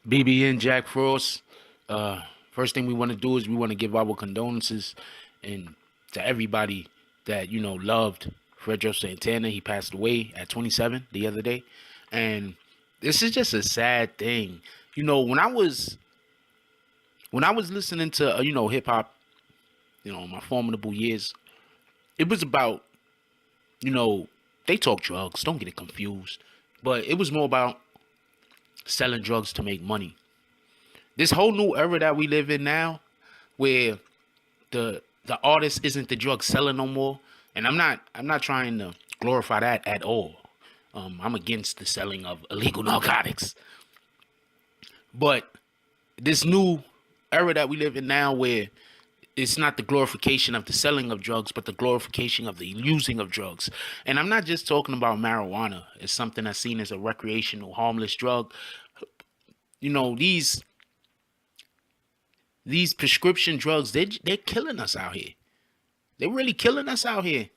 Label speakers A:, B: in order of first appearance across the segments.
A: BB and Jack Frost. Uh, First thing we want to do is we want to give our condolences and to everybody that loved Fredo Santana. He passed away at 27 the other day, and this is just a sad thing. When I was listening to hip hop, my formidable years, it was about you know they talk drugs. Don't get it confused, but it was more about selling drugs to make money. This whole new era that we live in now, where the artist isn't the drug seller no more, and I'm not trying to glorify that at all. I'm against the selling of illegal narcotics, but this new era that we live in now, where it's not the glorification of the selling of drugs, but the glorification of the using of drugs. And I'm not just talking about marijuana. It's something that's seen as a recreational, harmless drug. You know, these prescription drugs, they're killing us out here. They're really killing us out here.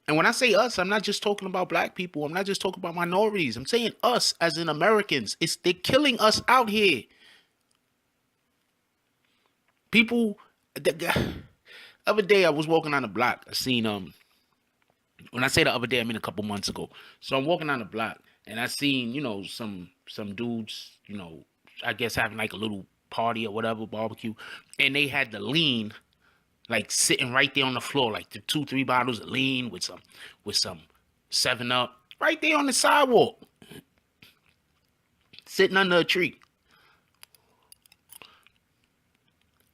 A: And when I say us, I'm not just talking about black people. I'm not just talking about minorities. I'm saying us as in Americans. They're killing us out here. People, the other day I was walking on the block. I seen when I say the other day, I mean a couple months ago. So I'm walking on the block and I seen some dudes, I guess having like a little party or whatever, barbecue, and they had the lean like sitting right there on the floor, like the 2, 3 bottles of lean with some 7 Up right there on the sidewalk, sitting under a tree.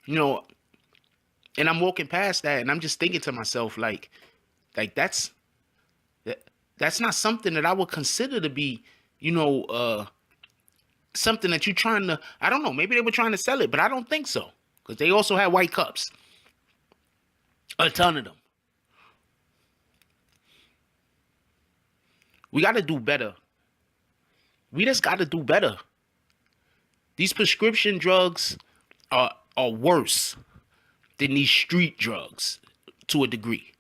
A: You know, and I'm walking past that, and I'm just thinking to myself, like that's not something that I would consider to be, something that you're trying to. I don't know. Maybe they were trying to sell it, but I don't think so, because they also had white cups, a ton of them. We got to do better. We just got to do better. These prescription drugs are worse than these street drugs to a degree.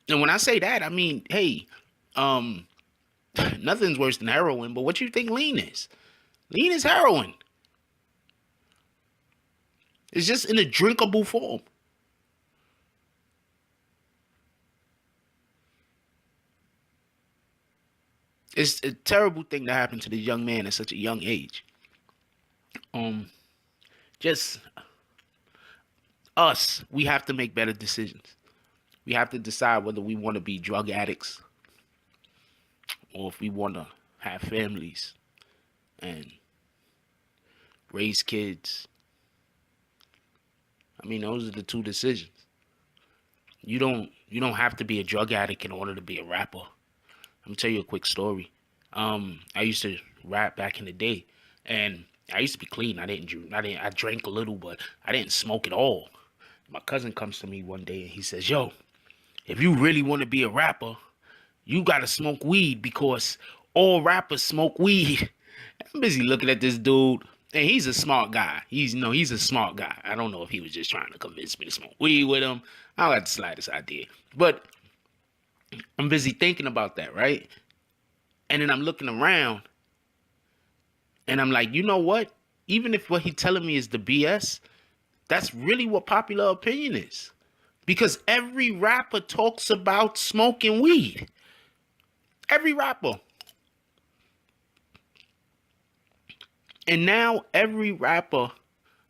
A: And when I say that, I mean, hey, um, nothing's worse than heroin. But what you think lean is? Lean is heroin. It's just in a drinkable form. It's a terrible thing that happened to this young man at such a young age. Um, just us, we have to make better decisions. We have to decide whether we want to be drug addicts or if we want to have families and raise kids. I mean, those are the two decisions. You don't have to be a drug addict in order to be a rapper. Let me tell you a quick story. I used to rap back in the day, and I used to be clean. I drank a little, but I didn't smoke at all. My cousin comes to me one day and he says, "Yo, if you really want to be a rapper, you gotta smoke weed because all rappers smoke weed." I'm busy looking at this dude, and he's a smart guy. He's a smart guy. I don't know if he was just trying to convince me to smoke weed with him. I don't got the slightest idea. But I'm busy thinking about that, right? And then I'm looking around, and I'm like, you know what? Even if what he's telling me is the BS, that's really what popular opinion is. Because every rapper talks about smoking weed. Every rapper. And now every rapper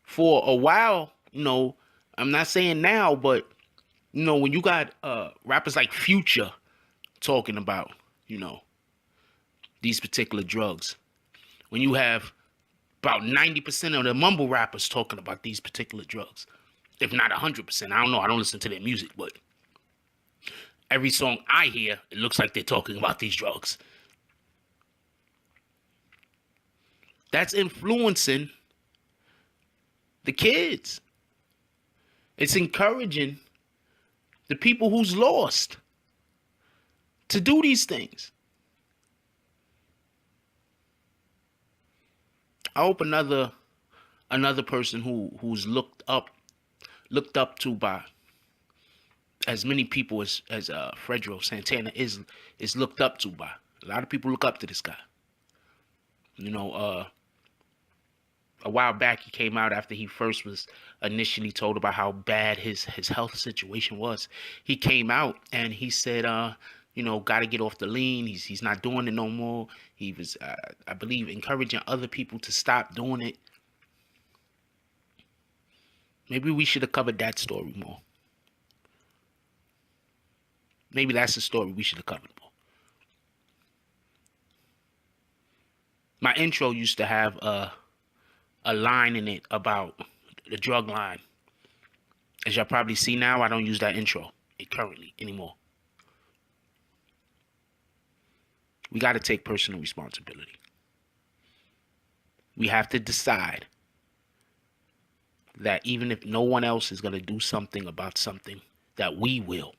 A: for a while, I'm not saying now, but when you got rappers like Future talking about, these particular drugs. When you have about 90% of the mumble rappers talking about these particular drugs. If not 100%. I don't know. I don't listen to their music, but every song I hear, it looks like they're talking about these drugs. That's influencing the kids. It's encouraging the people who's lost to do these things. I hope another person who's looked up to by as many people as Fredo Santana is looked up to by. A lot of people look up to this guy. You know, a while back, he came out after he first was initially told about how bad his health situation was. He came out and he said, got to get off the lean. He's not doing it no more. He was, I believe, encouraging other people to stop doing it. Maybe we should have covered that story more. Maybe that's the story we should have covered more. My intro used to have a line in it about the drug line. As y'all probably see now, I don't use that intro currently anymore. We got to take personal responsibility. We have to decide that even if no one else is going to do something about something, that we will.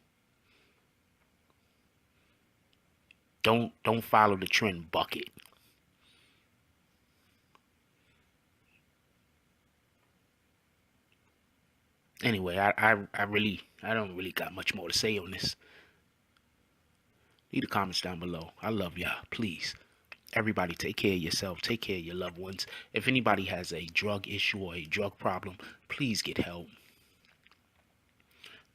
A: Don't follow the trend bucket. Anyway, I don't really got much more to say on this. Leave the comments down below. I love y'all. Please. Everybody take care of yourself. Take care of your loved ones. If anybody has a drug issue or a drug problem, please get help.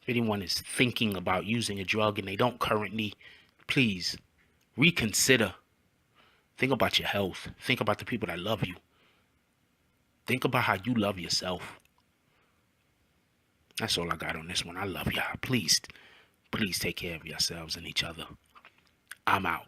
A: If anyone is thinking about using a drug and they don't currently, please reconsider. Think about your health. Think about the people that love you. Think about how you love yourself. That's all I got on this one. I love y'all. Please take care of yourselves and each other. I'm out.